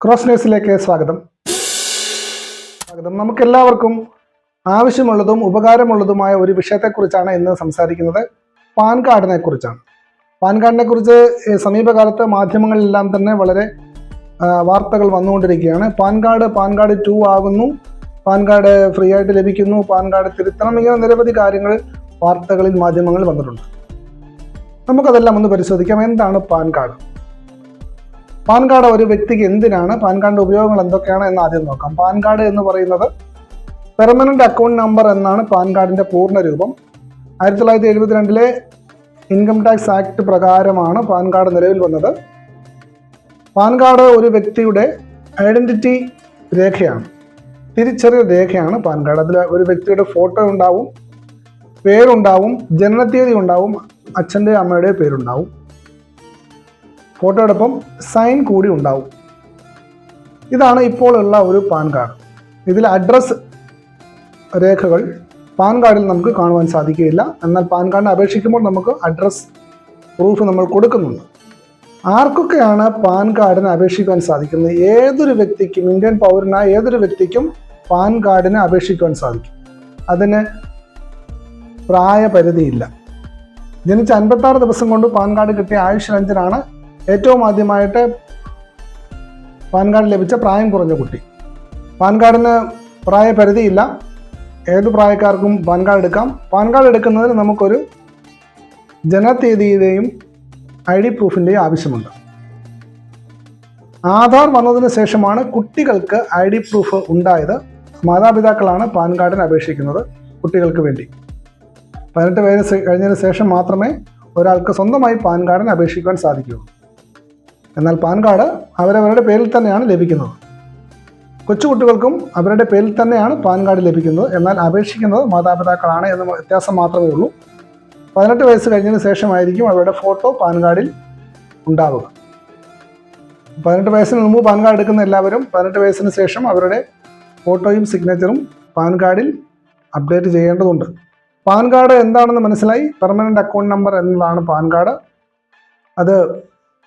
Cross ന്യൂസിലേക്ക് സ്വാഗതം. നമുക്കെല്ലാവർക്കും ആവശ്യമുള്ളതും ഉപകാരമുള്ളതുമായ ഒരു വിഷയത്തെക്കുറിച്ചാണ് ഇന്ന് സംസാരിക്കുന്നത്. പാൻ കാർഡിനെ കുറിച്ചാണ്. പാൻ കാർഡിനെ കുറിച്ച് സമീപകാലത്ത് മാധ്യമങ്ങളിലെല്ലാം തന്നെ വളരെ വാർത്തകൾ വന്നുകൊണ്ടിരിക്കുകയാണ്. പാൻ കാർഡ് 2 ആകുന്നു, പാൻ കാർഡ് ഫ്രീ ആയിട്ട് ലഭിക്കുന്നു, പാൻ കാർഡ് തിരുത്തണം, ഇങ്ങനെ നിരവധി കാര്യങ്ങൾ വാർത്തകളിൽ മാധ്യമങ്ങളിൽ വന്നിട്ടുണ്ട്. നമുക്കതെല്ലാം ഒന്ന് പരിശോധിക്കാം. എന്താണ് പാൻ കാർഡ്? പാൻ കാർഡ് ഒരു വ്യക്തിക്ക് എന്തിനാണ്, പാൻ കാർഡിന്റെ ഉപയോഗങ്ങൾ എന്തൊക്കെയാണ് എന്ന് ആദ്യം നോക്കാം. പാൻ കാർഡ് എന്ന് പറയുന്നത് പെർമനന്റ് അക്കൗണ്ട് നമ്പർ എന്നാണ് പാൻ കാർഡിന്റെ പൂർണ്ണ രൂപം. 1972 ഇൻകം ടാക്സ് ആക്ട് പ്രകാരമാണ് പാൻ കാർഡ് നിലവിൽ വന്നത്. പാൻ കാർഡ് ഒരു വ്യക്തിയുടെ ഐഡന്റിറ്റി രേഖയാണ്, തിരിച്ചറിയൽ രേഖയാണ് പാൻ കാർഡ്. അതിൽ ഒരു വ്യക്തിയുടെ ഫോട്ടോ ഉണ്ടാവും, പേരുണ്ടാവും, ജനനത്തീയതി ഉണ്ടാവും, അച്ഛൻ്റെ അമ്മയുടെ പേരുണ്ടാവും, ഫോട്ടോയോടൊപ്പം സൈൻ കൂടി ഉണ്ടാവും. ഇതാണ് ഇപ്പോൾ ഉള്ള ഒരു പാൻ കാർഡ്. ഇതിൽ അഡ്രസ് രേഖകൾ പാൻ കാർഡിൽ നമുക്ക് കാണുവാൻ സാധിക്കുകയില്ല. എന്നാൽ പാൻ കാർഡിന് അപേക്ഷിക്കുമ്പോൾ നമുക്ക് അഡ്രസ് പ്രൂഫ് നമ്മൾ കൊടുക്കുന്നുണ്ട്. ആർക്കൊക്കെയാണ് പാൻ കാർഡിന് അപേക്ഷിക്കാൻ സാധിക്കുന്നത്? ഏതൊരു വ്യക്തിക്കും, ഇന്ത്യൻ പൗരനായ ഏതൊരു വ്യക്തിക്കും പാൻ കാർഡിന് അപേക്ഷിക്കുവാൻ സാധിക്കും. അതിന് പ്രായപരിധിയില്ല. ജനിച്ച 56 ദിവസം കൊണ്ട് പാൻ കാർഡ് കിട്ടിയ ആയുഷ് രഞ്ജനാണ് ഏറ്റവും ആദ്യമായിട്ട് പാൻ കാർഡ് ലഭിച്ച പ്രായം കുറഞ്ഞ കുട്ടി. പാൻ കാർഡിന് പ്രായപരിധിയില്ല, ഏത് പ്രായക്കാർക്കും പാൻ കാർഡ് എടുക്കാം. പാൻ കാർഡ് എടുക്കുന്നതിന് നമുക്കൊരു ജനനത്തീയതിയുടെയും ID പ്രൂഫിൻ്റെയും ആവശ്യമുണ്ട്. ആധാർ വന്നതിന് ശേഷമാണ് കുട്ടികൾക്ക് ID പ്രൂഫ് ഉണ്ടായത്. മാതാപിതാക്കളാണ് പാൻ കാർഡിന് അപേക്ഷിക്കുന്നത് കുട്ടികൾക്ക് വേണ്ടി. 18 വയസ്സ് കഴിഞ്ഞതിന് ശേഷം മാത്രമേ ഒരാൾക്ക് സ്വന്തമായി പാൻ കാർഡിന് അപേക്ഷിക്കാൻ സാധിക്കുകയുള്ളൂ. എന്നാൽ പാൻ കാർഡ് അവരവരുടെ പേരിൽ തന്നെയാണ് ലഭിക്കുന്നത്. കൊച്ചുകുട്ടികൾക്കും അവരുടെ പേരിൽ തന്നെയാണ് പാൻ കാർഡ് ലഭിക്കുന്നത്. എന്നാൽ അപേക്ഷിക്കുന്നത് മാതാപിതാക്കളാണ് എന്ന വ്യത്യാസം മാത്രമേ ഉള്ളൂ. 18 വയസ്സ് കഴിഞ്ഞതിന് ശേഷമായിരിക്കും അവരുടെ ഫോട്ടോ പാൻ കാർഡിൽ ഉണ്ടാവുക. 18 വയസ്സിന് മുമ്പ് പാൻ കാർഡ് എടുക്കുന്ന എല്ലാവരും 18 വയസ്സിന് ശേഷം അവരുടെ ഫോട്ടോയും സിഗ്നേച്ചറും പാൻ കാർഡിൽ അപ്ഡേറ്റ് ചെയ്യേണ്ടതുണ്ട്. പാൻ കാർഡ് എന്താണെന്ന് മനസ്സിലായി. പെർമനന്റ് അക്കൗണ്ട് നമ്പർ എന്നതാണ് പാൻ കാർഡ്. അത്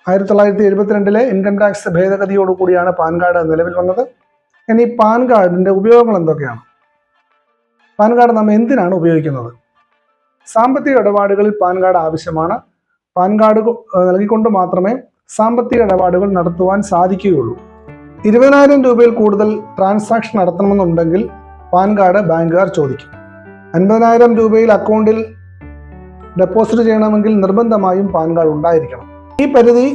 1972 ഇൻകം ടാക്സ് ഭേദഗതിയോടുകൂടിയാണ് പാൻ കാർഡ് നിലവിൽ വന്നത്. ഇനി പാൻ കാർഡിൻ്റെ ഉപയോഗങ്ങൾ എന്തൊക്കെയാണ്? പാൻ കാർഡ് നമ്മൾ എന്തിനാണ് ഉപയോഗിക്കുന്നത്? സാമ്പത്തിക ഇടപാടുകളിൽ പാൻ കാർഡ് ആവശ്യമാണ്. പാൻ കാർഡ് നൽകിക്കൊണ്ട് മാത്രമേ സാമ്പത്തിക ഇടപാടുകൾ നടത്തുവാൻ സാധിക്കുകയുള്ളൂ. 20,000 രൂപയിൽ കൂടുതൽ ട്രാൻസാക്ഷൻ നടത്തണമെന്നുണ്ടെങ്കിൽ പാൻ കാർഡ് ബാങ്കുകാർ ചോദിക്കും. 50,000 രൂപയിൽ അക്കൗണ്ടിൽ ഡെപ്പോസിറ്റ് ചെയ്യണമെങ്കിൽ നിർബന്ധമായും പാൻ കാർഡ് ഉണ്ടായിരിക്കണം. ഈ പരിധി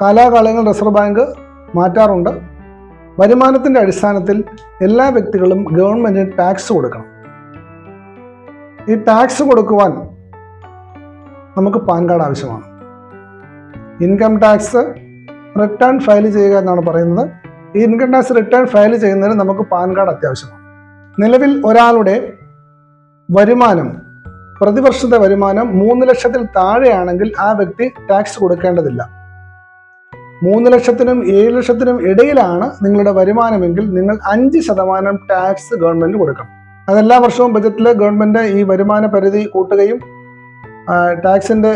കാലാകാലങ്ങൾ റിസർവ് ബാങ്ക് മാറ്റാറുണ്ട്. വരുമാനത്തിൻ്റെ അടിസ്ഥാനത്തിൽ എല്ലാ വ്യക്തികളും ഗവൺമെൻറ്റിന് ടാക്സ് കൊടുക്കണം. ഈ ടാക്സ് കൊടുക്കുവാൻ നമുക്ക് പാൻ കാർഡ് ആവശ്യമാണ്. ഇൻകം ടാക്സ് റിട്ടേൺ ഫയൽ ചെയ്യുക എന്നാണ് പറയുന്നത്. ഈ ഇൻകം ടാക്സ് റിട്ടേൺ ഫയൽ ചെയ്യുന്നതിന് നമുക്ക് പാൻ കാർഡ് അത്യാവശ്യമാണ്. നിലവിൽ ഒരാളുടെ വരുമാനം, പ്രതിവർഷത്തെ വരുമാനം 3 ലക്ഷത്തിൽ താഴെയാണെങ്കിൽ ആ വ്യക്തി ടാക്സ് കൊടുക്കേണ്ടതില്ല. 3 ലക്ഷത്തിനും 7 ലക്ഷത്തിനും ഇടയിലാണ് നിങ്ങളുടെ വരുമാനമെങ്കിൽ നിങ്ങൾ 5% ടാക്സ് ഗവൺമെൻറ് കൊടുക്കണം. അതെല്ലാ വർഷവും ബജറ്റിൽ ഗവൺമെൻറ് ഈ വരുമാന പരിധി കൂട്ടുകയും ടാക്സിൻ്റെ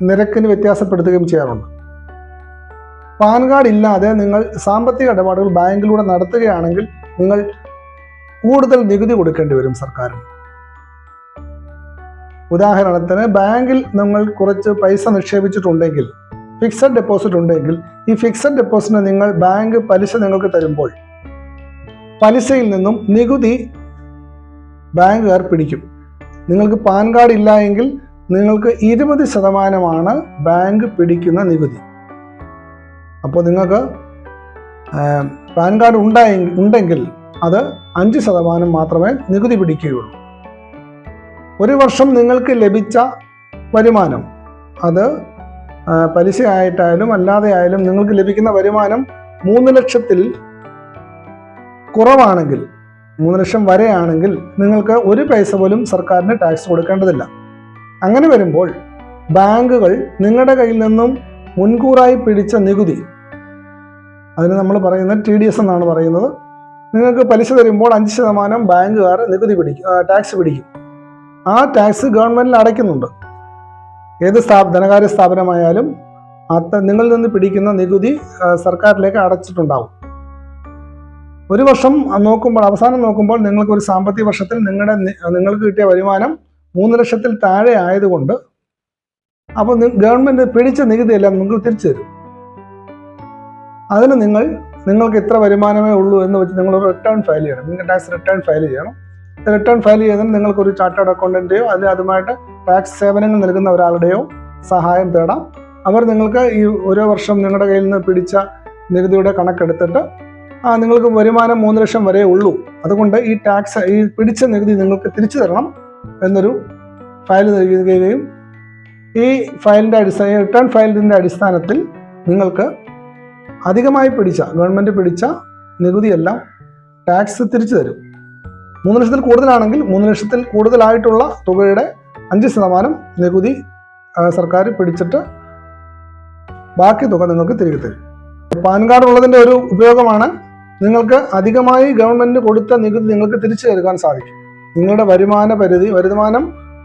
നിരക്കിന് വ്യത്യാസപ്പെടുത്തുകയും ചെയ്യാറുണ്ട്. പാൻ കാർഡ് ഇല്ലാതെ നിങ്ങൾ സാമ്പത്തിക ഇടപാടുകൾ ബാങ്കിലൂടെ നടത്തുകയാണെങ്കിൽ നിങ്ങൾ കൂടുതൽ നികുതി കൊടുക്കേണ്ടി വരും സർക്കാരിന്. ഉദാഹരണത്തിന്, ബാങ്കിൽ നിങ്ങൾ കുറച്ച് പൈസ നിക്ഷേപിച്ചിട്ടുണ്ടെങ്കിൽ, ഫിക്സഡ് ഡെപ്പോസിറ്റ് ഉണ്ടെങ്കിൽ, ഈ ഫിക്സഡ് ഡെപ്പോസിറ്റിന് നിങ്ങൾ ബാങ്ക് പലിശ നിങ്ങൾക്ക് തരുമ്പോൾ പലിശയിൽ നിന്നും നികുതി ബാങ്കുകാർ പിടിക്കും. നിങ്ങൾക്ക് പാൻ കാർഡ് ഇല്ല എങ്കിൽ നിങ്ങൾക്ക് 20% ബാങ്ക് പിടിക്കുന്ന നികുതി. അപ്പോൾ നിങ്ങൾക്ക് പാൻ കാർഡ് ഉണ്ടെങ്കിൽ അത് 5% മാത്രമേ നികുതി പിടിക്കുകയുള്ളൂ. ഒരു വർഷം നിങ്ങൾക്ക് ലഭിച്ച വരുമാനം, അത് പലിശയായിട്ടായാലും അല്ലാതെ ആയാലും നിങ്ങൾക്ക് ലഭിക്കുന്ന വരുമാനം 3 ലക്ഷത്തിൽ കുറവാണെങ്കിൽ, 3 ലക്ഷം വരെയാണെങ്കിൽ നിങ്ങൾക്ക് ഒരു പൈസ പോലും സർക്കാരിന് ടാക്സ് കൊടുക്കേണ്ടതില്ല. അങ്ങനെ വരുമ്പോൾ ബാങ്കുകൾ നിങ്ങളുടെ കയ്യിൽ നിന്നും മുൻകൂറായി പിടിച്ച നികുതി, അതിന് നമ്മൾ പറയുന്നത് TDS എന്നാണ് പറയുന്നത്, നിങ്ങൾക്ക് പലിശ തരുമ്പോൾ 5% ബാങ്കുകാർ നികുതി ടാക്സ് പിടിക്കും. ആ ടാക്സ് ഗവൺമെൻറ്റിൽ അടയ്ക്കുന്നുണ്ട്. ഏത് ധനകാര്യ സ്ഥാപനമായാലും നിങ്ങളിൽ നിന്ന് പിടിക്കുന്ന നികുതി സർക്കാരിലേക്ക് അടച്ചിട്ടുണ്ടാവും. ഒരു വർഷം നോക്കുമ്പോൾ, അവസാനം നോക്കുമ്പോൾ നിങ്ങൾക്ക് ഒരു സാമ്പത്തിക വർഷത്തിൽ നിങ്ങൾക്ക് കിട്ടിയ വരുമാനം 3 ലക്ഷത്തിൽ താഴെ ആയതുകൊണ്ട് അപ്പോൾ ഗവൺമെൻറ് പിടിച്ച നികുതിയെല്ലാം നിങ്ങൾക്ക് തിരിച്ചു തരും. അതിന് നിങ്ങൾക്ക് ഇത്ര വരുമാനമേ ഉള്ളൂ എന്ന് വെച്ച് നിങ്ങളൊരു റിട്ടേൺ ഫയൽ ചെയ്യണം. ഇൻകം ടാക്സ് റിട്ടേൺ ഫയൽ ചെയ്യണം. റിട്ടേൺ ഫയൽ ചെയ്തതിന് നിങ്ങൾക്കൊരു ചാർട്ടേഡ് അക്കൗണ്ടൻ്റെയോ അതുമായിട്ട് ടാക്സ് സേവനങ്ങൾ നൽകുന്ന ഒരാളുടെയോ സഹായം തേടാം. അവർ നിങ്ങൾക്ക് ഈ ഓരോ വർഷം നിങ്ങളുടെ കയ്യിൽ നിന്ന് പിടിച്ച നികുതിയുടെ കണക്കെടുത്തിട്ട് നിങ്ങൾക്ക് വരുമാനം 3 ലക്ഷം വരെ ഉള്ളൂ, അതുകൊണ്ട് ഈ പിടിച്ച നികുതി നിങ്ങൾക്ക് തിരിച്ചു തരണം എന്നൊരു ഫയൽ നൽകുകയും ഈ റിട്ടേൺ ഫയലിൻ്റെ അടിസ്ഥാനത്തിൽ നിങ്ങൾക്ക് അധികമായി ഗവൺമെൻറ് പിടിച്ച നികുതിയെല്ലാം ടാക്സ് തിരിച്ചു തരും. 3 ലക്ഷത്തിൽ കൂടുതലാണെങ്കിൽ 3 ലക്ഷത്തിൽ കൂടുതലായിട്ടുള്ള തുകയുടെ 5% നികുതി സർക്കാർ പിടിച്ചിട്ട് ബാക്കി തുക നിങ്ങൾക്ക് തിരികെ തരും. പാൻ കാർഡ് ഉള്ളതിൻ്റെ ഒരു ഉപയോഗമാണ് നിങ്ങൾക്ക് അധികമായി ഗവൺമെൻറ് കൊടുത്ത നികുതി നിങ്ങൾക്ക് തിരിച്ചു നൽകാൻ സാധിക്കും. നിങ്ങളുടെ വരുമാനം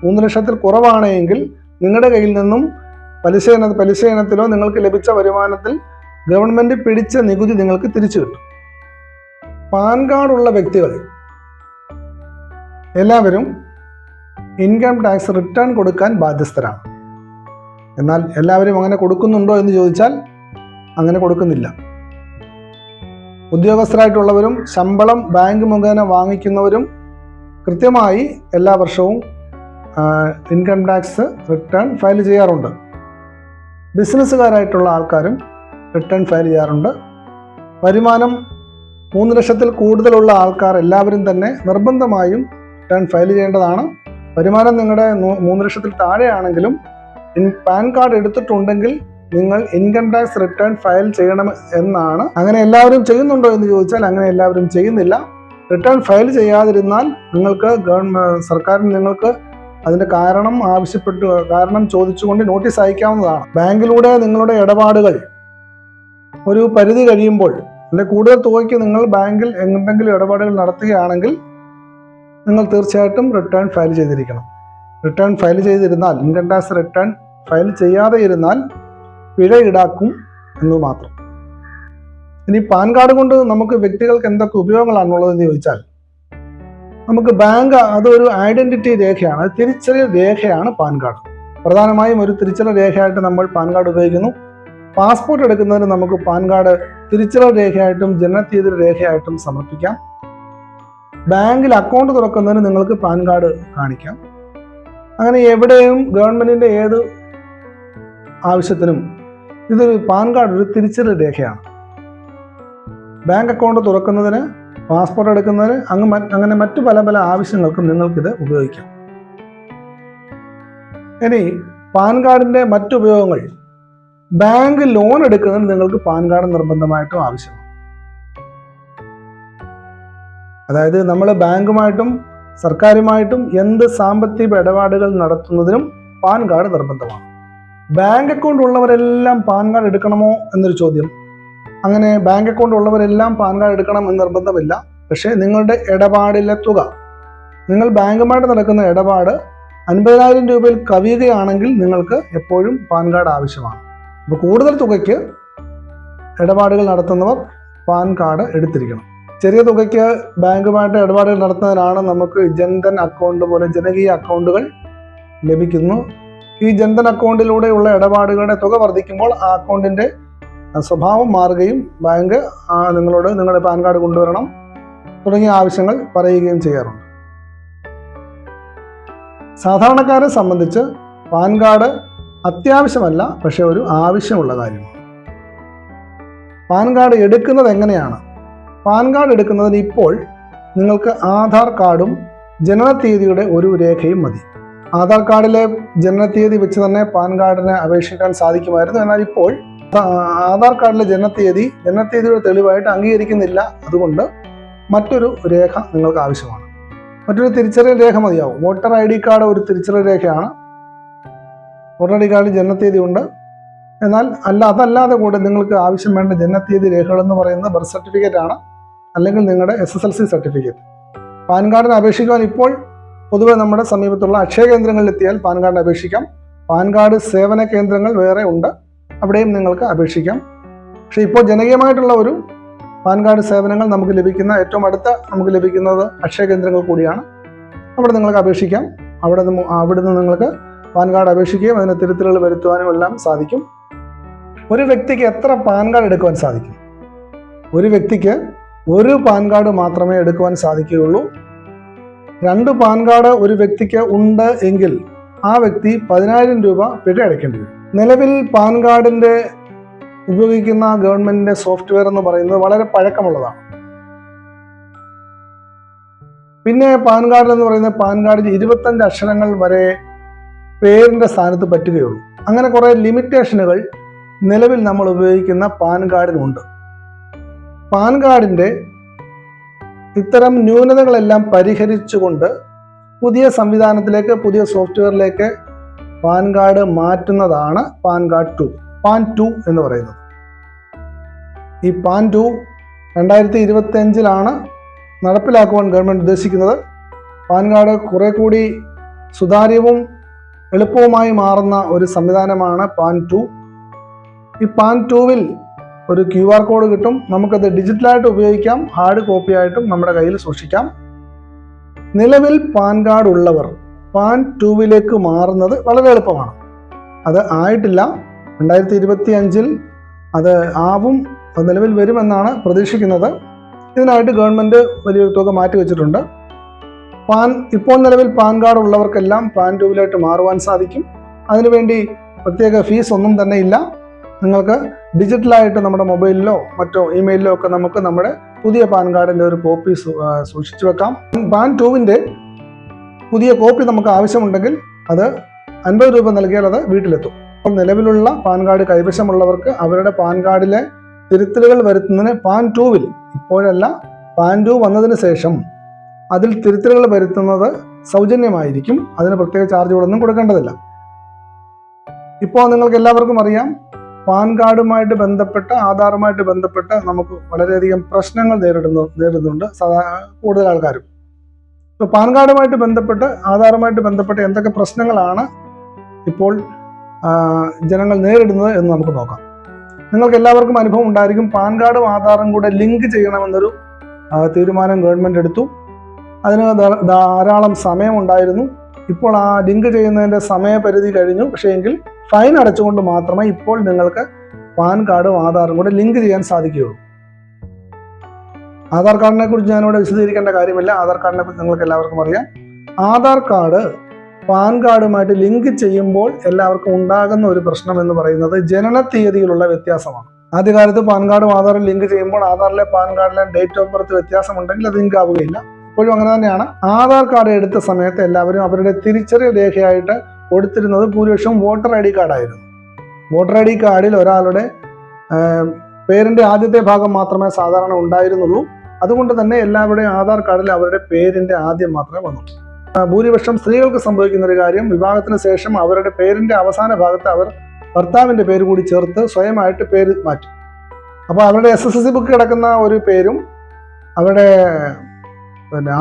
3 ലക്ഷത്തിൽ കുറവാണെങ്കിൽ നിങ്ങളുടെ കയ്യിൽ നിന്നും പലിശ ഇനത്തിലോ നിങ്ങൾക്ക് ലഭിച്ച വരുമാനത്തിൽ ഗവൺമെൻറ് പിടിച്ച നികുതി നിങ്ങൾക്ക് തിരിച്ചു കിട്ടും. പാൻ കാർഡുള്ള വ്യക്തികൾ എല്ലാവരും ഇൻകം ടാക്സ് റിട്ടേൺ കൊടുക്കാൻ ബാധ്യസ്ഥരാണ്. എന്നാൽ എല്ലാവരും അങ്ങനെ കൊടുക്കുന്നുണ്ടോ എന്ന് ചോദിച്ചാൽ അങ്ങനെ കൊടുക്കുന്നില്ല. ഉദ്യോഗസ്ഥരായിട്ടുള്ളവരും ശമ്പളം ബാങ്ക് മുഖേന വാങ്ങിക്കുന്നവരും കൃത്യമായി എല്ലാ വർഷവും ഇൻകം ടാക്സ് റിട്ടേൺ ഫയൽ ചെയ്യാറുണ്ട്. ബിസിനസ്സുകാരായിട്ടുള്ള ആൾക്കാരും റിട്ടേൺ ഫയൽ ചെയ്യാറുണ്ട്. വരുമാനം 3 ലക്ഷത്തിൽ കൂടുതലുള്ള ആൾക്കാർ എല്ലാവരും തന്നെ നിർബന്ധമായും റിട്ടേൺ ഫയൽ ചെയ്യേണ്ടതാണ്. വരുമാനം നിങ്ങളുടെ 3 ലക്ഷത്തിൽ താഴെയാണെങ്കിലും പാൻ കാർഡ് എടുത്തിട്ടുണ്ടെങ്കിൽ നിങ്ങൾ ഇൻകം ടാക്സ് റിട്ടേൺ ഫയൽ ചെയ്യണം എന്നാണ്. അങ്ങനെ എല്ലാവരും ചെയ്യുന്നുണ്ടോ എന്ന് ചോദിച്ചാൽ അങ്ങനെ എല്ലാവരും ചെയ്യുന്നില്ല. റിട്ടേൺ ഫയൽ ചെയ്യാതിരുന്നാൽ സർക്കാരിന് നിങ്ങൾക്ക് അതിൻ്റെ കാരണം ചോദിച്ചുകൊണ്ട് നോട്ടീസ് അയക്കാവുന്നതാണ്. ബാങ്കിലൂടെ നിങ്ങളുടെ ഇടപാടുകൾ ഒരു പരിധി കഴിയുമ്പോൾ അല്ലെങ്കിൽ കൂടുതൽ തുകയ്ക്ക് നിങ്ങൾ ബാങ്കിൽ എന്തെങ്കിലും ഇടപാടുകൾ നടത്തുകയാണെങ്കിൽ നിങ്ങൾ തീർച്ചയായിട്ടും റിട്ടേൺ ഫയൽ ചെയ്തിരിക്കണം. റിട്ടേൺ ഫയൽ ചെയ്തിരുന്നാൽ, ഇൻകം ടാക്സ് റിട്ടേൺ ഫയൽ ചെയ്യാതെ ഇരുന്നാൽ പിഴ ഈടാക്കും എന്ന് മാത്രം. ഇനി പാൻ കാർഡ് കൊണ്ട് നമുക്ക് വ്യക്തികൾക്ക് എന്തൊക്കെ ഉപയോഗങ്ങളാണുള്ളതെന്ന് ചോദിച്ചാൽ, നമുക്ക് അതൊരു ഐഡന്റിറ്റി രേഖയാണ്, തിരിച്ചറിയൽ രേഖയാണ് പാൻ കാർഡ്. പ്രധാനമായും ഒരു തിരിച്ചറിയൽ രേഖയായിട്ട് നമ്മൾ പാൻ കാർഡ് ഉപയോഗിക്കുന്നു. പാസ്പോർട്ട് എടുക്കുന്നതിന് നമുക്ക് പാൻ കാർഡ് തിരിച്ചറിയൽ രേഖയായിട്ടും ജനനത്തീയതി രേഖയായിട്ടും സമർപ്പിക്കാം. ബാങ്കിൽ അക്കൗണ്ട് തുറക്കുന്നതിന് നിങ്ങൾക്ക് പാൻ കാർഡ് കാണിക്കാം. അങ്ങനെ എവിടെയും ഗവൺമെന്റിന്റെ ഏത് ആവശ്യത്തിനും ഇതൊരു പാൻ കാർഡ് ഒരു തിരിച്ചറിയൽ രേഖയാണ്. ബാങ്ക് അക്കൗണ്ട് തുറക്കുന്നതിന്, പാസ്പോർട്ട് എടുക്കുന്നതിന്, അങ്ങനെ മറ്റു പല ആവശ്യങ്ങൾക്കും നിങ്ങൾക്കിത് ഉപയോഗിക്കാം. ഇനി പാൻ കാർഡിന്റെ മറ്റു ഉപയോഗങ്ങൾ, ബാങ്ക് ലോൺ എടുക്കുന്നതിന് നിങ്ങൾക്ക് പാൻ കാർഡ് നിർബന്ധമായിട്ടും ആവശ്യമാണ്. അതായത് നമ്മൾ ബാങ്കുമായിട്ടും സർക്കാരുമായിട്ടും എന്ത് സാമ്പത്തിക ഇടപാടുകൾ നടത്തുന്നതിനും പാൻ കാർഡ് നിർബന്ധമാണ്. ബാങ്ക് അക്കൗണ്ട് ഉള്ളവരെല്ലാം പാൻ കാർഡ് എടുക്കണമോ എന്നൊരു ചോദ്യം. അങ്ങനെ ബാങ്ക് അക്കൗണ്ട് ഉള്ളവരെല്ലാം പാൻ കാർഡ് എടുക്കണം എന്ന് നിർബന്ധമില്ല. പക്ഷേ നിങ്ങളുടെ ഇടപാടിലെ തുക, നിങ്ങൾ ബാങ്കുമായിട്ട് നടക്കുന്ന ഇടപാട് 50,000 രൂപയിൽ കവിയുകയാണെങ്കിൽ നിങ്ങൾക്ക് എപ്പോഴും പാൻ കാർഡ് ആവശ്യമാണ്. അപ്പോൾ കൂടുതൽ തുകയ്ക്ക് ഇടപാടുകൾ നടത്തുന്നവർ പാൻ കാർഡ് എടുത്തിരിക്കണം. ചെറിയ തുകയ്ക്ക് ബാങ്കുമായിട്ട് ഇടപാടുകൾ നടത്തുന്നതിനാണ് നമുക്ക് ജൻധൻ അക്കൗണ്ട് പോലെ ജനകീയ അക്കൗണ്ടുകൾ ലഭിക്കുന്നു. ഈ ജൻധൻ അക്കൗണ്ടിലൂടെയുള്ള ഇടപാടുകളുടെ തുക വർദ്ധിക്കുമ്പോൾ ആ അക്കൗണ്ടിൻ്റെ സ്വഭാവം മാറുകയും ബാങ്ക് നിങ്ങളുടെ പാൻ കാർഡ് കൊണ്ടുവരണം തുടങ്ങിയ ആവശ്യങ്ങൾ പറയുകയും ചെയ്യാറുണ്ട്. സാധാരണക്കാരെ സംബന്ധിച്ച് പാൻ കാർഡ് അത്യാവശ്യമല്ല, പക്ഷെ ഒരു ആവശ്യമുള്ള കാര്യമാണ്. പാൻ കാർഡ് എടുക്കുന്നത് എങ്ങനെയാണ്? പാൻ കാർഡ് എടുക്കുന്നതിന് ഇപ്പോൾ നിങ്ങൾക്ക് ആധാർ കാർഡും ജനനത്തീയതിയുടെ ഒരു രേഖയും മതി. ആധാർ കാർഡിലെ ജനനത്തീയതി വെച്ച് തന്നെ പാൻ കാർഡിന് അപേക്ഷിക്കാൻ സാധിക്കുമായിരുന്നു. എന്നാൽ ഇപ്പോൾ ആധാർ കാർഡിലെ ജനനത്തീയതിയുടെ തെളിവായിട്ട് അംഗീകരിക്കുന്നില്ല. അതുകൊണ്ട് മറ്റൊരു രേഖ നിങ്ങൾക്ക് ആവശ്യമാണ്. മറ്റൊരു തിരിച്ചറിയൽ രേഖ മതിയാവും. വോട്ടർ ID കാർഡ് ഒരു തിരിച്ചറിയൽ രേഖയാണ്. വോട്ടർ ID കാർഡിൽ ജനനത്തീയതി ഉണ്ട്. എന്നാൽ അതല്ലാതെ കൂടെ നിങ്ങൾക്ക് ആവശ്യം വേണ്ട ജനനത്തീയതി രേഖകളെന്ന് പറയുന്നത് ബർത്ത് സർട്ടിഫിക്കറ്റ് ആണ്, അല്ലെങ്കിൽ നിങ്ങളുടെ SSLC സർട്ടിഫിക്കറ്റ്. പാൻ കാർഡിന് അപേക്ഷിക്കാൻ ഇപ്പോൾ പൊതുവെ നമ്മുടെ സമീപത്തുള്ള അക്ഷയ കേന്ദ്രങ്ങളിൽ എത്തിയാൽ പാൻ കാർഡിന് അപേക്ഷിക്കാം. പാൻ കാർഡ് സേവന കേന്ദ്രങ്ങൾ വേറെ ഉണ്ട്. അവിടെയും നിങ്ങൾക്ക് അപേക്ഷിക്കാം. പക്ഷേ ഇപ്പോൾ ജനകീയമായിട്ടുള്ള ഒരു പാൻ കാർഡ് സേവനങ്ങൾ നമുക്ക് ലഭിക്കുന്ന ഏറ്റവും അടുത്ത നമുക്ക് ലഭിക്കുന്നത് അക്ഷയ കേന്ദ്രങ്ങൾ കൂടിയാണ്. അവിടെ നിങ്ങൾക്ക് അപേക്ഷിക്കാം. അവിടുന്ന് നിങ്ങൾക്ക് പാൻ കാർഡ് അപേക്ഷിക്കുകയും അതിന് തിരുത്തലുകൾ വരുത്തുവാനും എല്ലാം സാധിക്കും. ഒരു വ്യക്തിക്ക് എത്ര പാൻ കാർഡ് എടുക്കുവാൻ സാധിക്കും? ഒരു വ്യക്തിക്ക് ഒരു പാൻ കാർഡ് മാത്രമേ എടുക്കുവാൻ സാധിക്കുകയുള്ളൂ. 2 പാൻ കാർഡ് ഒരു വ്യക്തിക്ക് ഉണ്ട് എങ്കിൽ ആ വ്യക്തി 10,000 രൂപ പിഴ അടയ്ക്കേണ്ടി വരും. നിലവിൽ പാൻ കാർഡിൻ്റെ ഉപയോഗിക്കുന്ന ഗവൺമെന്റിന്റെ സോഫ്റ്റ്വെയർ എന്ന് പറയുന്നത് വളരെ പഴക്കമുള്ളതാണ്. പിന്നെ പാൻ കാർഡ് എന്ന് പറയുന്നത് പാൻ കാർഡിൽ 25 അക്ഷരങ്ങൾ വരെ പേരിന്റെ സ്ഥാനത്ത് പറ്റുകയുള്ളൂ. അങ്ങനെ കുറെ ലിമിറ്റേഷനുകൾ നിലവിൽ നമ്മൾ ഉപയോഗിക്കുന്ന പാൻ കാർഡിനുണ്ട്. പാൻ കാർഡിന്റെ ഇത്തരം ന്യൂനതകളെല്ലാം പരിഹരിച്ചുകൊണ്ട് പുതിയ സംവിധാനത്തിലേക്ക്, പുതിയ സോഫ്റ്റ്വെയറിലേക്ക് പാൻ കാർഡ് മാറ്റുന്നതാണ് പാൻ കാർഡ് 2, പാൻ 2 എന്ന് പറയുന്നത്. ഈ പാൻ 2 2025 നടപ്പിലാക്കുവാൻ ഗവൺമെൻറ് ഉദ്ദേശിക്കുന്നത്. പാൻ കാർഡ് കുറെ കൂടി സുതാര്യവും എളുപ്പവുമായി മാറുന്ന ഒരു സംവിധാനമാണ് പാൻ 2. ഈ പാൻ 2-വിൽ ഒരു QR കോഡ് കിട്ടും. നമുക്കത് ഡിജിറ്റലായിട്ട് ഉപയോഗിക്കാം, ഹാർഡ് കോപ്പി ആയിട്ടും നമ്മുടെ കയ്യിൽ സൂക്ഷിക്കാം. നിലവിൽ പാൻ കാർഡ് ഉള്ളവർ പാൻ 2-വിലേക്ക് മാറുന്നത് വളരെ എളുപ്പമാണ്. അത് ആയിട്ടില്ല, 2025 അത് ആവും, അത് നിലവിൽ വരുമെന്നാണ് പ്രതീക്ഷിക്കുന്നത്. ഇതിനായിട്ട് ഗവൺമെൻറ് വലിയൊരു തുക മാറ്റിവെച്ചിട്ടുണ്ട്. ഇപ്പോൾ നിലവിൽ പാൻ കാർഡ് ഉള്ളവർക്കെല്ലാം പാൻ 2-വിലോട്ട് മാറുവാൻ സാധിക്കും. അതിനുവേണ്ടി പ്രത്യേക ഫീസ് ഒന്നും തന്നെ ഇല്ല. നിങ്ങൾക്ക് ഡിജിറ്റലായിട്ട് നമ്മുടെ മൊബൈലിലോ മറ്റോ ഇമെയിലിലോ ഒക്കെ നമുക്ക് നമ്മുടെ പുതിയ പാൻ കാർഡിൻ്റെ ഒരു കോപ്പി സൂക്ഷിച്ചു വെക്കാം. പാൻ 2-വിൻ്റെ പുതിയ കോപ്പി നമുക്ക് ആവശ്യമുണ്ടെങ്കിൽ അത് 50 രൂപ നൽകിയാൽ അത് വീട്ടിലെത്തും. അപ്പോൾ നിലവിലുള്ള പാൻ കാർഡ് കൈവശമുള്ളവർക്ക് അവരുടെ പാൻ കാർഡിലെ തിരുത്തലുകൾ വരുത്തുന്നതിന് പാൻ 2-വിൽ, ഇപ്പോഴല്ല, പാൻ 2 വന്നതിന് ശേഷം അതിൽ തിരുത്തലുകൾ വരുത്തുന്നത് സൗജന്യമായിരിക്കും. അതിന് പ്രത്യേക ചാർജുകളൊന്നും കൊടുക്കേണ്ടതില്ല. ഇപ്പോൾ നിങ്ങൾക്ക് എല്ലാവർക്കും അറിയാം, പാൻ കാർഡുമായിട്ട് ബന്ധപ്പെട്ട, ആധാറുമായിട്ട് ബന്ധപ്പെട്ട നമുക്ക് വളരെയധികം പ്രശ്നങ്ങൾ നേരിടുന്നുണ്ട് കൂടുതൽ ആൾക്കാരും. ഇപ്പോൾ പാൻ കാർഡുമായിട്ട് ബന്ധപ്പെട്ട്, ആധാറുമായിട്ട് ബന്ധപ്പെട്ട് എന്തൊക്കെ പ്രശ്നങ്ങളാണ് ഇപ്പോൾ ജനങ്ങൾ നേരിടുന്നത് എന്ന് നമുക്ക് നോക്കാം. നിങ്ങൾക്ക് എല്ലാവർക്കും അനുഭവം ഉണ്ടായിരിക്കും. പാൻ കാർഡും ആധാറും കൂടെ ലിങ്ക് ചെയ്യണമെന്നൊരു തീരുമാനം ഗവൺമെൻറ് എടുത്തു. അതിന് ധാരാളം സമയമുണ്ടായിരുന്നു. ഇപ്പോൾ ആ ലിങ്ക് ചെയ്യുന്നതിൻ്റെ സമയപരിധി കഴിഞ്ഞു. പക്ഷേ എങ്കിൽ ഫൈൻ അടച്ചുകൊണ്ട് മാത്രമേ ഇപ്പോൾ നിങ്ങൾക്ക് പാൻ കാർഡും ആധാറും കൂടെ ലിങ്ക് ചെയ്യാൻ സാധിക്കുകയുള്ളൂ. ആധാർ കാർഡിനെ കുറിച്ച് ഞാനിവിടെ വിശദീകരിക്കേണ്ട കാര്യമില്ല. ആധാർ കാർഡിനെ കുറിച്ച് നിങ്ങൾക്ക് എല്ലാവർക്കും അറിയാം. ആധാർ കാർഡ് പാൻ കാർഡുമായിട്ട് ലിങ്ക് ചെയ്യുമ്പോൾ എല്ലാവർക്കും ഉണ്ടാകുന്ന ഒരു പ്രശ്നം എന്ന് പറയുന്നത് ജനന തീയതിയിലുള്ള വ്യത്യാസമാണ്. ആദ്യകാലത്ത് പാൻ കാർഡും ആധാറും ലിങ്ക് ചെയ്യുമ്പോൾ ആധാറിലെ പാൻ കാർഡിലെ ഡേറ്റ് ഓഫ് ബർത്ത് വ്യത്യാസമുണ്ടെങ്കിൽ അത് ലിങ്ക് ആവുകയില്ല. ഇപ്പോഴും അങ്ങനെ തന്നെയാണ്. ആധാർ കാർഡ് എടുത്ത സമയത്ത് എല്ലാവരും അവരുടെ തിരിച്ചറിയൽ രേഖയായിട്ട് കൊടുത്തിരുന്നത് ഭൂരിപക്ഷവും വോട്ടർ ID കാർഡായിരുന്നു. വോട്ടർ ID കാർഡിൽ ഒരാളുടെ പേരിൻ്റെ ആദ്യത്തെ ഭാഗം മാത്രമേ സാധാരണ ഉണ്ടായിരുന്നുള്ളൂ. അതുകൊണ്ട് തന്നെ എല്ലാവരുടെയും ആധാർ കാർഡിൽ അവരുടെ പേരിൻ്റെ ആദ്യം മാത്രമേ വന്നു. ഭൂരിപക്ഷം സ്ത്രീകൾക്ക് സംഭവിക്കുന്ന ഒരു കാര്യം, വിവാഹത്തിന് ശേഷം അവരുടെ പേരിൻ്റെ അവസാന ഭാഗത്ത് അവർ ഭർത്താവിൻ്റെ പേര് കൂടി ചേർത്ത് സ്വയമായിട്ട് പേര് മാറ്റും. അപ്പോൾ അവരുടെ SSLC ബുക്ക് കിടക്കുന്ന ഒരു പേരും അവരുടെ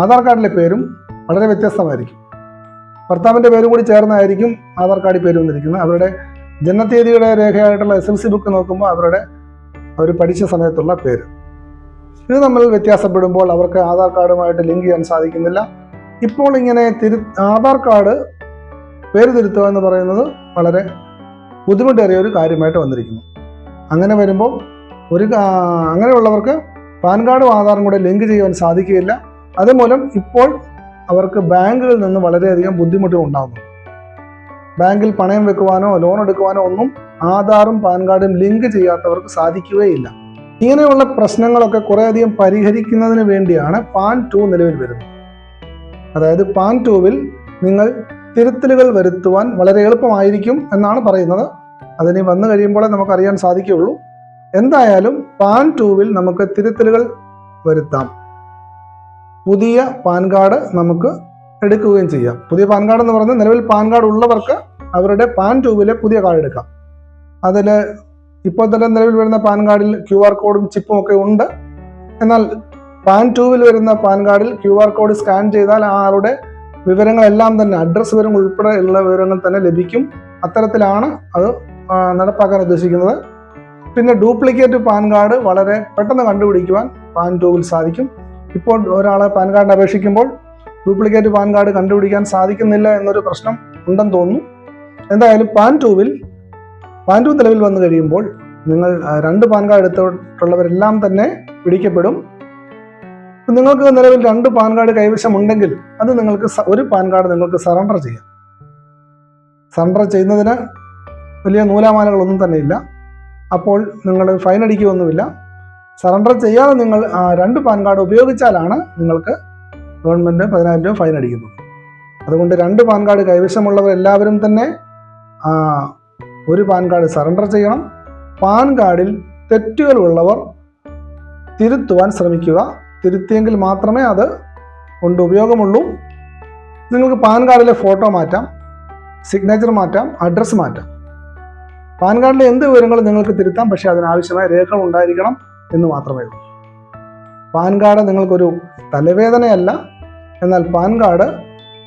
ആധാർ കാർഡിലെ പേരും വളരെ വ്യത്യസ്തമായിരിക്കും. ഭർത്താവിൻ്റെ പേരും കൂടി ചേർന്നായിരിക്കും ആധാർ കാർഡിൽ പേര് വന്നിരിക്കുന്നത്. അവരുടെ ജനനത്തീയതിയുടെ രേഖയായിട്ടുള്ള SSLC ബുക്ക് നോക്കുമ്പോൾ അവരുടെ അവർ പഠിച്ച സമയത്തുള്ള പേര്, ഇത് തമ്മിൽ വ്യത്യാസപ്പെടുമ്പോൾ അവർക്ക് ആധാർ കാർഡുമായിട്ട് ലിങ്ക് ചെയ്യാൻ സാധിക്കുന്നില്ല. ഇപ്പോൾ ഇങ്ങനെ ആധാർ കാർഡ് പേര് തിരുത്തുക എന്ന് പറയുന്നത് വളരെ ബുദ്ധിമുട്ടേറിയ ഒരു കാര്യമായിട്ട് വന്നിരിക്കുന്നു. അങ്ങനെ വരുമ്പോൾ അങ്ങനെയുള്ളവർക്ക് പാൻ കാർഡും ആധാറും കൂടെ ലിങ്ക് ചെയ്യാൻ സാധിക്കുകയില്ല. അതുമൂലം ഇപ്പോൾ അവർക്ക് ബാങ്കുകളിൽ നിന്ന് വളരെയധികം ബുദ്ധിമുട്ടുകൾ ഉണ്ടാകുന്നു. ബാങ്കിൽ പണയം വെക്കുവാനോ ലോൺ എടുക്കുവാനോ ഒന്നും ആധാറും പാൻ കാർഡും ലിങ്ക് ചെയ്യാത്തവർക്ക് സാധിക്കുകയില്ല. ഇങ്ങനെയുള്ള പ്രശ്നങ്ങളൊക്കെ കുറേയധികം പരിഹരിക്കുന്നതിന് വേണ്ടിയാണ് പാൻ 2 നിലവിൽ വരുന്നത്. അതായത് പാൻ 2-വിൽ നിങ്ങൾ തിരുത്തലുകൾ വരുത്തുവാൻ വളരെ എളുപ്പമായിരിക്കും എന്നാണ് പറയുന്നത്. അതിന് വന്നു കഴിയുമ്പോഴേ നമുക്കറിയാൻ സാധിക്കുകയുള്ളൂ. എന്തായാലും പാൻ 2-വിൽ നമുക്ക് തിരുത്തലുകൾ വരുത്താം. പുതിയ പാൻ കാർഡ് നമുക്ക് എടുക്കുകയും ചെയ്യാം. പുതിയ പാൻ കാർഡ് എന്ന് പറയുന്നത് നിലവിൽ പാൻ കാർഡ് ഉള്ളവർക്ക് അവരുടെ പാൻ 2-വിലെ പുതിയ കാർഡ് എടുക്കാം. അതിൽ ഇപ്പോൾ തന്നെ നിലവിൽ വരുന്ന പാൻ കാർഡിൽ QR കോഡും ചിപ്പും ഒക്കെ ഉണ്ട്. എന്നാൽ പാൻ 2-വിൽ വരുന്ന പാൻ കാർഡിൽ QR കോഡ് സ്കാൻ ചെയ്താൽ ആളുടെ വിവരങ്ങളെല്ലാം തന്നെ, അഡ്രസ്സ് വിവരങ്ങൾ ഉൾപ്പെടെ ഉള്ള വിവരങ്ങൾ തന്നെ ലഭിക്കും. അത്തരത്തിലാണ് അത് നടപ്പാക്കാൻ ഉദ്ദേശിക്കുന്നത്. പിന്നെ ഡ്യൂപ്ലിക്കേറ്റ് പാൻ കാർഡ് വളരെ പെട്ടെന്ന് കണ്ടുപിടിക്കുവാൻ പാൻ 2-വിൽ സാധിക്കും. ഇപ്പോൾ ഒരാൾ പാൻ കാർഡിന് അപേക്ഷിക്കുമ്പോൾ ഡ്യൂപ്ലിക്കേറ്റ് പാൻ കാർഡ് കണ്ടുപിടിക്കാൻ സാധിക്കുന്നില്ല എന്നൊരു പ്രശ്നം ഉണ്ടെന്ന് തോന്നുന്നു. എന്തായാലും പാൻ 2 നിലവിൽ വന്നു കഴിയുമ്പോൾ നിങ്ങൾ 2 പാൻ കാർഡ് എടുത്തിട്ടുള്ളവരെല്ലാം തന്നെ പിടിക്കപ്പെടും. നിങ്ങൾക്ക് നിലവിൽ 2 പാൻ കാർഡ് കൈവശമുണ്ടെങ്കിൽ അത് നിങ്ങൾക്ക് ഒരു പാൻ കാർഡ് നിങ്ങൾക്ക് സറണ്ടർ ചെയ്യാം. സറണ്ടർ ചെയ്യുന്നതിന് വലിയ നൂലാമാലകളൊന്നും തന്നെ ഇല്ല. അപ്പോൾ നിങ്ങൾ ഫൈൻ അടിക്കുകയൊന്നുമില്ല. സറണ്ടർ ചെയ്യാതെ നിങ്ങൾ 2 പാൻ കാർഡ് ഉപയോഗിച്ചാലാണ് നിങ്ങൾക്ക് ഗവൺമെൻറ് 10,000 രൂപ ഫൈൻ അടിക്കുന്നത്. അതുകൊണ്ട് 2 പാൻ കാർഡ് കൈവശമുള്ളവരെല്ലാവരും തന്നെ ഒരു പാൻ കാർഡ് സറണ്ടർ ചെയ്യണം. പാൻ കാർഡിൽ തെറ്റുകളുള്ളവർ തിരുത്തുവാൻ ശ്രമിക്കുക. തിരുത്തിയെങ്കിൽ മാത്രമേ അത് കൊണ്ട് ഉപയോഗമുള്ളൂ. നിങ്ങൾക്ക് പാൻ കാർഡിലെ ഫോട്ടോ മാറ്റാം, സിഗ്നേച്ചർ മാറ്റാം, അഡ്രസ്സ് മാറ്റാം. പാൻ കാർഡിലെ എന്ത് വിവരങ്ങളും നിങ്ങൾക്ക് തിരുത്താം. പക്ഷേ അതിനാവശ്യമായ രേഖകൾ ഉണ്ടായിരിക്കണം എന്ന് മാത്രമേ ഉള്ളൂ. പാൻ കാർഡ് നിങ്ങൾക്കൊരു തലവേദനയല്ല. എന്നാൽ പാൻ കാർഡ്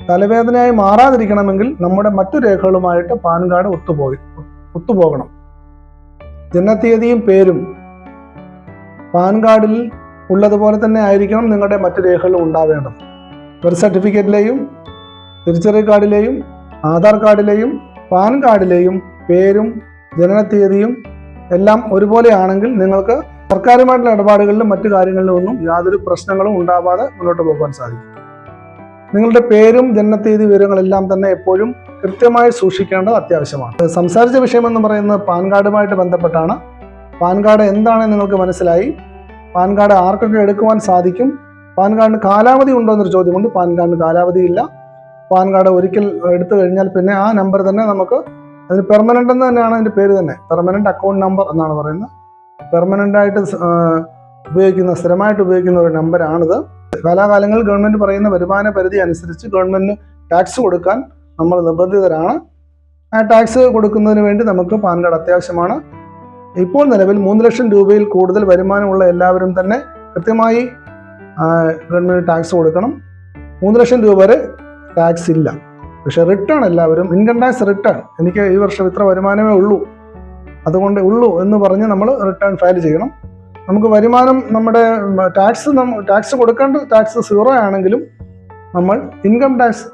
തലവേദനയായി മാറാതിരിക്കണമെങ്കിൽ നമ്മുടെ മറ്റു രേഖകളുമായിട്ട് പാൻ കാർഡ് ഒത്തുപോകണം. ജനനത്തീയതിയും പേരും പാൻ കാർഡിൽ ഉള്ളതുപോലെ തന്നെ ആയിരിക്കണം നിങ്ങളുടെ മറ്റു രേഖകളും ഉണ്ടാവേണ്ടത്. ബർത്ത് സർട്ടിഫിക്കറ്റിലെയും തിരിച്ചറിയൽ കാർഡിലെയും ആധാർ കാർഡിലെയും പാൻ കാർഡിലെയും പേരും ജനനത്തീയതിയും എല്ലാം ഒരുപോലെയാണെങ്കിൽ നിങ്ങൾക്ക് സർക്കാരുമായിട്ടുള്ള ഇടപാടുകളിലും മറ്റു കാര്യങ്ങളിലും ഒന്നും യാതൊരു പ്രശ്നങ്ങളും ഉണ്ടാവാതെ മുന്നോട്ട് പോകാൻ സാധിക്കും. നിങ്ങളുടെ പേരും ജനനത്തീയതി വിവരങ്ങളെല്ലാം തന്നെ എപ്പോഴും കൃത്യമായി സൂക്ഷിക്കേണ്ടത് അത്യാവശ്യമാണ്. സംസാരിച്ച വിഷയമെന്ന് പറയുന്നത് പാൻ കാർഡുമായിട്ട് ബന്ധപ്പെട്ടാണ്. പാൻ കാർഡ് എന്താണെന്ന് നിങ്ങൾക്ക് മനസ്സിലായി. പാൻ കാർഡ് ആർക്കൊക്കെ എടുക്കുവാൻ സാധിക്കും, പാൻ കാർഡിന് കാലാവധി ഉണ്ടോ എന്നൊരു ചോദ്യമുണ്ട്. പാൻ കാർഡിന് കാലാവധിയില്ല. പാൻ കാർഡ് ഒരിക്കൽ എടുത്തു കഴിഞ്ഞാൽ പിന്നെ ആ നമ്പർ തന്നെ നമുക്ക്, അതിന് പെർമനൻ്റ് എന്ന് തന്നെയാണ് അതിൻ്റെ പേര് തന്നെ, പെർമനൻ്റ് അക്കൗണ്ട് നമ്പർ എന്നാണ് പറയുന്നത്. പെർമനൻ്റായിട്ട് സ്ഥിരമായിട്ട് ഉപയോഗിക്കുന്ന ഒരു നമ്പറാണിത്. കാലാകാലങ്ങളിൽ ഗവൺമെൻറ് പറയുന്ന വരുമാന പരിധി അനുസരിച്ച് ഗവൺമെൻറ് ടാക്സ് കൊടുക്കാൻ നമ്മൾ നിർബന്ധിതരാണ്. ആ ടാക്സ് കൊടുക്കുന്നതിന് വേണ്ടി നമുക്ക് പാൻ കാർഡ് അത്യാവശ്യമാണ്. ഇപ്പോൾ നിലവിൽ 3 ലക്ഷം രൂപയിൽ കൂടുതൽ വരുമാനമുള്ള എല്ലാവരും തന്നെ കൃത്യമായി ഗവൺമെൻറ് ടാക്സ് കൊടുക്കണം. 3 ലക്ഷം രൂപ വരെ ടാക്സ് ഇല്ല. പക്ഷേ റിട്ടേൺ എല്ലാവരും, ഇൻകം ടാക്സ് റിട്ടേൺ, എനിക്ക് ഈ വർഷം ഇത്ര വരുമാനമേ ഉള്ളൂ, അതുകൊണ്ട് എന്ന് പറഞ്ഞ് നമ്മൾ റിട്ടേൺ ഫയൽ ചെയ്യണം. നമുക്ക് വരുമാനം, നമ്മുടെ ടാക്സ് കൊടുക്കേണ്ട ടാക്സ് 0 ആണെങ്കിലും നമ്മൾ ഇൻകം ടാക്സ്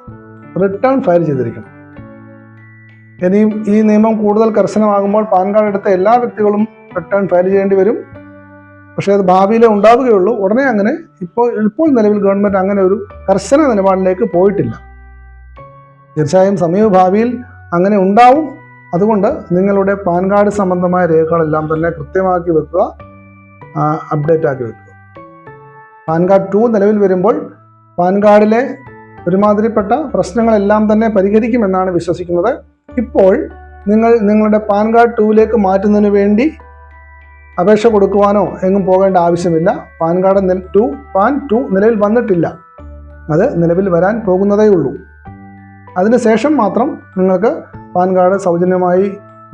റിട്ടേൺ ഫയൽ ചെയ്തിരിക്കണം. ഇനിയും ഈ നിയമം കൂടുതൽ കർശനമാകുമ്പോൾ പാൻ കാർഡ് എടുത്ത എല്ലാ വ്യക്തികളും റിട്ടേൺ ഫയൽ ചെയ്യേണ്ടി വരും. പക്ഷേ അത് ഭാവിയിലേ ഉണ്ടാവുകയുള്ളൂ. ഉടനെ അങ്ങനെ ഇപ്പോൾ നിലവിൽ ഗവൺമെൻറ് അങ്ങനെ ഒരു കർശന നിലപാടിലേക്ക് പോയിട്ടില്ല. തീർച്ചയായും സമീപഭാവിയിൽ അങ്ങനെ ഉണ്ടാവും. അതുകൊണ്ട് നിങ്ങളുടെ പാൻ കാർഡ് സംബന്ധമായ രേഖകളെല്ലാം തന്നെ കൃത്യമാക്കി വെക്കുക, അപ്ഡേറ്റ് ആക്കി വെക്കുക. പാൻ കാർഡ് 2 നിലവിൽ വരുമ്പോൾ പാൻ കാർഡിലെ ഒരുമാതിരിപ്പെട്ട പ്രശ്നങ്ങളെല്ലാം തന്നെ പരിഹരിക്കുമെന്നാണ് വിശ്വസിക്കുന്നത്. ഇപ്പോൾ നിങ്ങളുടെ പാൻ കാർഡ് 2-ലേക്ക് മാറ്റുന്നതിന് വേണ്ടി അപേക്ഷ കൊടുക്കുവാനോ എങ്ങും പോകേണ്ട ആവശ്യമില്ല. പാൻ 2 നിലവിൽ വന്നിട്ടില്ല, അത് നിലവിൽ വരാൻ പോകുന്നതേ ഉള്ളൂ. അതിനുശേഷം മാത്രം നിങ്ങൾക്ക് പാൻ കാർഡ് സൗജന്യമായി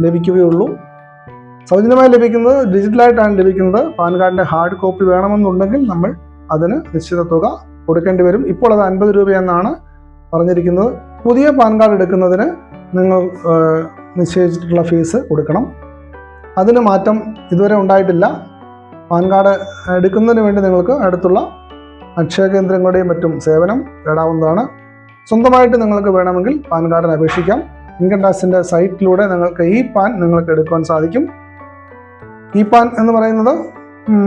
ലഭിക്കുകയുള്ളൂ. സൗജന്യമായി ലഭിക്കുന്നത് ഡിജിറ്റലായിട്ടാണ് ലഭിക്കുന്നത്. പാൻ കാർഡിൻ്റെ ഹാർഡ് കോപ്പി വേണമെന്നുണ്ടെങ്കിൽ നമ്മൾ അതിന് നിശ്ചിത തുക കൊടുക്കേണ്ടി വരും. ഇപ്പോൾ അത് 50 രൂപയെന്നാണ് പറഞ്ഞിരിക്കുന്നത്. പുതിയ പാൻ കാർഡ് എടുക്കുന്നതിന് നിങ്ങൾ നിശ്ചയിച്ചിട്ടുള്ള ഫീസ് കൊടുക്കണം. അതിന് മാറ്റം ഇതുവരെ ഉണ്ടായിട്ടില്ല. പാൻ കാർഡ് എടുക്കുന്നതിന് വേണ്ടി നിങ്ങൾക്ക് അടുത്തുള്ള അക്ഷയ കേന്ദ്രങ്ങളുടെയും മറ്റും സേവനം തേടാവുന്നതാണ്. സ്വന്തമായിട്ട് നിങ്ങൾക്ക് വേണമെങ്കിൽ പാൻ കാർഡിന് അപേക്ഷിക്കാം. ഇൻകം ടാക്സിൻ്റെ സൈറ്റിലൂടെ നിങ്ങൾക്ക് ഈ പാൻ നിങ്ങൾക്ക് എടുക്കുവാൻ സാധിക്കും. ഈ പാൻ എന്ന് പറയുന്നത്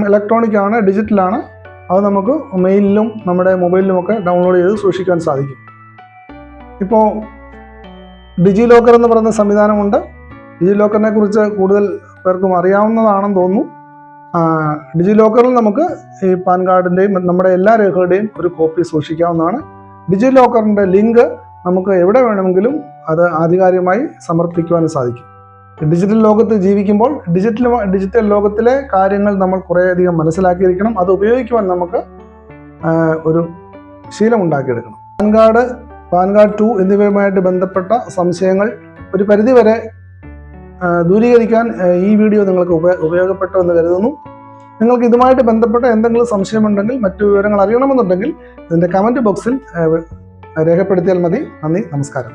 ഇലക്ട്രോണിക് ആണ്, ഡിജിറ്റലാണ്. അത് നമുക്ക് മെയിലിലും നമ്മുടെ മൊബൈലിലുമൊക്കെ ഡൗൺലോഡ് ചെയ്ത് സൂക്ഷിക്കാൻ സാധിക്കും. ഇപ്പോൾ ഡിജി ലോക്കർ എന്ന് പറയുന്ന സംവിധാനമുണ്ട്. ഡിജി ലോക്കറിനെ കുറിച്ച് കൂടുതൽ പേർക്കും അറിയാവുന്നതാണെന്ന് തോന്നുന്നു. ഡിജി ലോക്കറിൽ നമുക്ക് ഈ പാൻ കാർഡിൻ്റെയും നമ്മുടെ എല്ലാ രേഖകളുടെയും ഒരു കോപ്പി സൂക്ഷിക്കാവുന്നതാണ്. ഡിജി ലോക്കറിൻ്റെ ലിങ്ക് നമുക്ക് എവിടെ വേണമെങ്കിലും അത് ആധികാരികമായി സമർപ്പിക്കുവാനും സാധിക്കും. ഡിജിറ്റൽ ലോകത്ത് ജീവിക്കുമ്പോൾ ഡിജിറ്റൽ ലോകത്തിലെ കാര്യങ്ങൾ നമ്മൾ കുറേയധികം മനസ്സിലാക്കിയിരിക്കണം. അത് ഉപയോഗിക്കുവാൻ നമുക്ക് ഒരു ശീലം ഉണ്ടാക്കിയെടുക്കണം. പാൻ കാർഡ് 2 എന്നിവയുമായിട്ട് ബന്ധപ്പെട്ട സംശയങ്ങൾ ഒരു പരിധിവരെ ദൂരീകരിക്കാൻ ഈ വീഡിയോ നിങ്ങൾക്ക് ഉപയോഗപ്പെട്ടു എന്ന് കരുതുന്നു. നിങ്ങൾക്ക് ഇതുമായിട്ട് ബന്ധപ്പെട്ട എന്തെങ്കിലും സംശയമുണ്ടെങ്കിൽ, മറ്റു വിവരങ്ങൾ അറിയണമെന്നുണ്ടെങ്കിൽ ഇതിൻ്റെ കമൻറ്റ് ബോക്സിൽ രേഖപ്പെടുത്തിയാൽ മതി. നന്ദി, നമസ്കാരം.